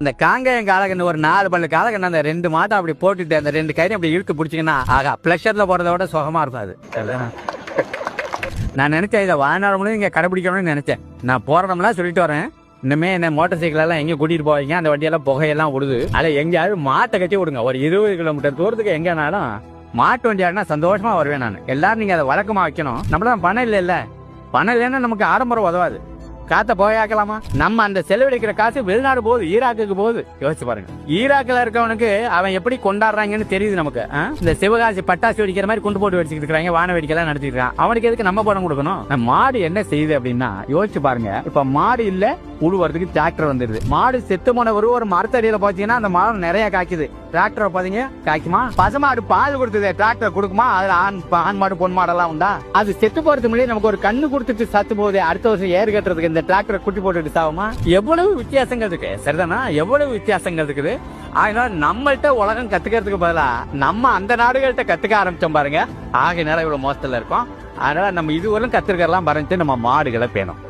இந்த காங்கேயம் காலகன்னு ஒரு 4 பல்லு காலகன்னு அந்த 2 மாட்டை அப்படி போட்டுட்டு அந்த 2 கயிறு அப்படி இழுத்து பிடிச்சிங்கன்னா ஆகா பிளஷர்ல போறத விட சுகமா இருக்காது. நான் நினைச்சேன் இதை வாழ்நாள் முழுவதும் இங்க கடைபிடிக்கணும்னு நினைச்சேன். நான் போறோம்லாம் சொல்லிட்டு வரேன். இன்னுமே என்ன மோட்டார் சைக்கிள் எல்லாம் எங்க கூட்டிட்டு போவீங்க, அந்த வண்டியெல்லாம் புகையெல்லாம் விடுது. அதை எங்கேயாவது மாட்டை கட்டி விடுங்க. ஒரு 20 கிலோமீட்டர் தூரத்துக்கு எங்கனாலும் மாட்டு வண்டி ஆடினா சந்தோஷமா வருவேன் நான். எல்லாரும் நீங்க அதை வழக்கமா வைக்கணும். நம்மளாம் பணம் இல்ல பணம் இல்லைன்னா நமக்கு ஆடம்பரம் உதவாது. காத்த போயாக்கலாமா? நம்ம அந்த செலவழிக்கிற காசு வெளிநாடு போகுது, ஈராக்குக்கு போகுது. யோசிச்சு பாருங்க. ஈராக்ல இருக்கவனுக்கு அவன் எப்படி கொண்டாடுறாங்கன்னு தெரியுது நமக்கு. இந்த சிவகாசி பட்டாசு வெடிக்கிற மாதிரி குண்டு போட்டு வெடிச்சுட்டு இருக்காங்க, வான வெடிக்கலாம் நடத்திட்டு இருக்கான். அவனுக்கு எதுக்கு நம்ம பணம் கொடுக்கணும்? மாடு என்ன செய்யுது அப்படின்னா யோசிச்சு பாருங்க. இப்ப மாடு இல்ல, உழுவுறதுக்கு டிராக்டர் வந்துருது. மாடு செத்து போன ஒரு மரத்தடியில பாத்தீங்கன்னா அந்த மரம் நிறைய காய்க்குது. டிராக்டர் பாத்தீங்க காய்க்குமா? பசுமாடு பால் கொடுத்தது டிராக்டர் கொடுக்குமா? அதுல ஆண் மாடு பொன் மாடெல்லாம் உண்டா? அது செத்து போறதுக்கு முன்னாடி நமக்கு ஒரு கண்ணு கொடுத்துட்டு சத்து போகுது. அடுத்த வருஷம் ஏறு கட்டுறதுக்கு இந்த டிராக்டரை குட்டி போட்டுட்டு சாகுமா? எவ்வளவு வித்தியாசங்கள் இருக்கு. சரிதானா? எவ்வளவு வித்தியாசங்கள் இருக்குது. அதனால நம்மள்ட்ட உலகம் கத்துக்கிறதுக்கு பதிலா நம்ம அந்த நாடுகள்கிட்ட கத்துக்க ஆரம்பிச்சோம் பாருங்க. ஆகையினால இவ்வளவு மோசத்துல இருக்கும். அதனால நம்ம இதுவரையும் கத்துக்கலாம் பாருங்க. நம்ம மாடுகளை பேணும்.